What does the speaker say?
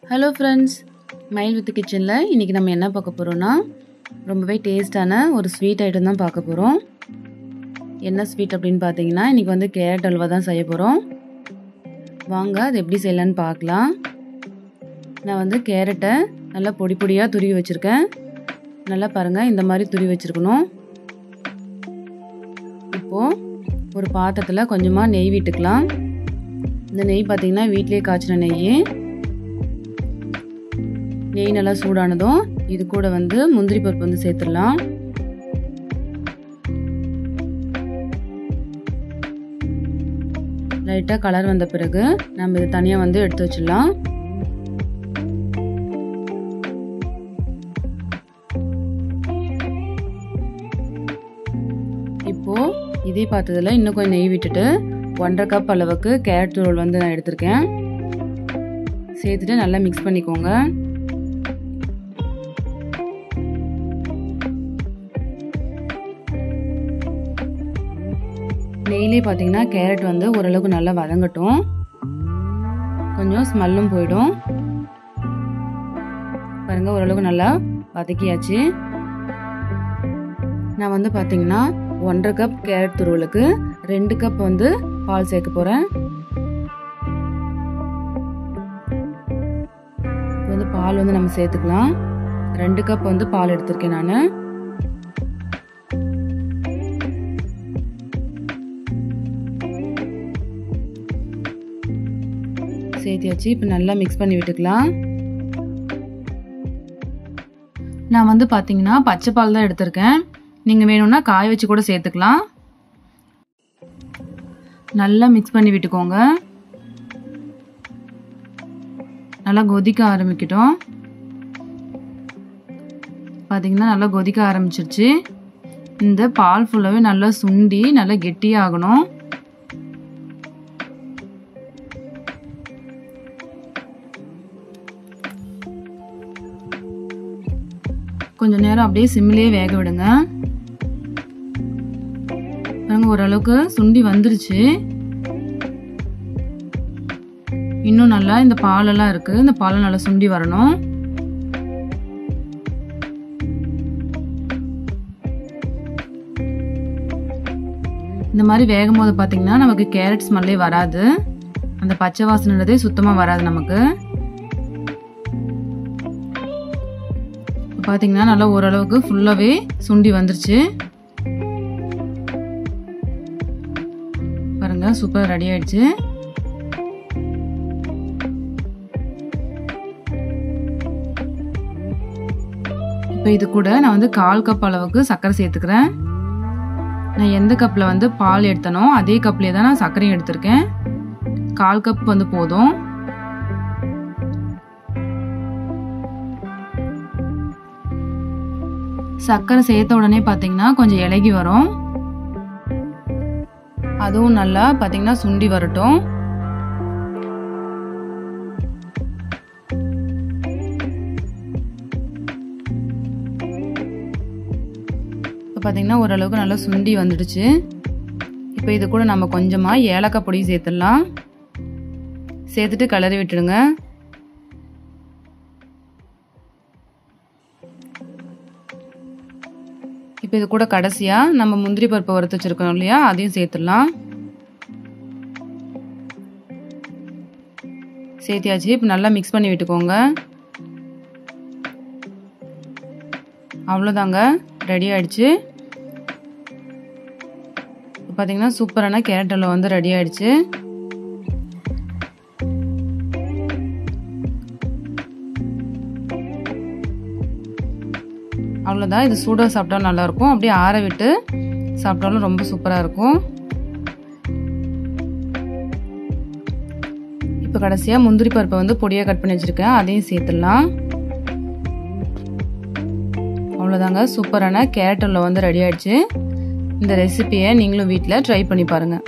Hello friends, smile with கிச்சனில் இன்றைக்கி நம்ம என்ன பார்க்க போகிறோன்னா ரொம்பவே டேஸ்டான ஒரு ஸ்வீட் ஐட்டம் தான் பார்க்க போகிறோம். என்ன ஸ்வீட் அப்படின்னு பார்த்தீங்கன்னா இன்றைக்கி வந்து கேரட் அல்வா தான் செய்ய போகிறோம். வாங்க அது எப்படி செய்யலான்னு பார்க்கலாம். நான் வந்து கேரட்டை நல்லா பொடி பொடியாக துருவி வச்சுருக்கேன். நல்லா பாருங்கள், இந்த மாதிரி துருவி வச்சுருக்கணும். இப்போது ஒரு பாத்திரத்தில் கொஞ்சமாக நெய் விட்டுக்கலாம். இந்த நெய் பார்த்திங்கன்னா வீட்டிலேயே காய்ச்சின நெய் நல்லா சூடானதும் இது கூட வந்து முந்திரி பருப்பு வந்து சேர்த்துடலாம். லைட்டாக கலர் வந்த பிறகு நம்ம இது தனியாக வந்து எடுத்து வச்சிடலாம். இப்போது இதே பாத்திரத்தில் இன்னும் கொஞ்சம் நெய் விட்டுட்டு 1.5 கப் அளவுக்கு கேரட் துருவல் வந்து நான் எடுத்திருக்கேன். சேர்த்துட்டு நல்லா மிக்ஸ் பண்ணிக்கோங்க. நெய்லே பார்த்தீங்கன்னா கேரட் வந்து ஓரளவுக்கு நல்லா வதங்கட்டும். கொஞ்சம் ஸ்மெல்லும் போயிடும். பாருங்கள், ஓரளவுக்கு நல்லா வதக்கியாச்சு. நான் வந்து பார்த்தீங்கன்னா 1.5 கப் கேரட் துருவலுக்கு 2 கப் வந்து பால் சேர்க்க போகிறேன். இப்போ வந்து பால் வந்து நம்ம சேர்த்துக்கலாம். 2 கப் வந்து பால் எடுத்திருக்கேன் நான். சேர்த்தியாச்சு. இப்போ நல்லா மிக்ஸ் பண்ணி விட்டுக்கலாம். நான் வந்து பார்த்தீங்கன்னா பச்சை பால் தான் எடுத்திருக்கேன். நீங்கள் வேணும்னா காய வச்சு கூட சேர்த்துக்கலாம். நல்லா மிக்ஸ் பண்ணி விட்டுக்கோங்க. நல்லா கொதிக்க ஆரம்பிக்கட்டும். பார்த்தீங்கன்னா நல்லா கொதிக்க ஆரம்பிச்சிருச்சு. இந்த பால் ஃபுல்லாகவே நல்லா சுண்டி நல்லா கெட்டியாகணும். கொஞ்சம் நேரம் அப்படியே சிம்மிலே வேக விடுங்க. ஓரளவுக்கு சுண்டி வந்துருச்சு. இன்னும் நல்லா இந்த பாலெல்லாம் இருக்கு, இந்த பால் நல்லா சுண்டி வரணும். இந்த மாதிரி வேகும் போது பார்த்தீங்கன்னா நமக்கு கேரட் ஸ்மெல்லே வராது. அந்த பச்சை வாசனைன்றதே சுத்தமாக வராது நமக்கு. பார்த்தீங்கன்னா நல்லா ஓரளவுக்கு ஃபுல்லாகவே சுண்டி வந்துருச்சு. பாருங்க, சூப்பர் ரெடி ஆயிடுச்சு. இப்போ இது கூட நான் வந்து 1/4 கப் அளவுக்கு சர்க்கரை சேர்த்துக்கிறேன். நான் எந்த கப்பில் வந்து பால் எடுத்தனோ அதே கப்லேயே தான் நான் சர்க்கரையும் எடுத்திருக்கேன். 1/4 கப் வந்து போதும். சர்க்கரை சேர்த்த உடனே பார்த்தீங்கன்னா கொஞ்சம் இலகி வரும். அதுவும் நல்லா பார்த்தீங்கன்னா சுண்டி வரட்டும். இப்போ பார்த்தீங்கன்னா ஓரளவுக்கு நல்லா சுண்டி வந்துடுச்சு. இப்போ இது கூட நம்ம கொஞ்சமாக ஏலக்காய் பொடி சேர்த்துடலாம். சேர்த்துட்டு கிளறி விட்டுடுங்க. இப்போ இது கூட கடைசியாக நம்ம முந்திரி பருப்பை வறுத்து வச்சுருக்கோம் இல்லையா, அதையும் சேர்த்துடலாம். சேர்த்தியாச்சு. இப்போ நல்லா மிக்ஸ் பண்ணி விட்டுக்கோங்க. அவ்வளோதாங்க, ரெடி ஆயிடுச்சு. பார்த்தீங்கன்னா சூப்பரான கேரட் அல்வா வந்து ரெடி ஆயிடுச்சு. அவ்வளோதான். இது சூடாக சாப்பிட்டாலும் நல்லாயிருக்கும், அப்படியே ஆற விட்டு சாப்பிட்டாலும் ரொம்ப சூப்பராக இருக்கும். இப்போ கடைசியாக முந்திரி பருப்பை வந்து பொடியாக கட் பண்ணி வச்சுருக்கேன், அதையும் சேர்த்துடலாம். அவ்வளோதாங்க, சூப்பரான கேரட் அல்வா வந்து ரெடி ஆயிடுச்சு. இந்த ரெசிபியை நீங்களும் வீட்டில் ட்ரை பண்ணி பாருங்கள்.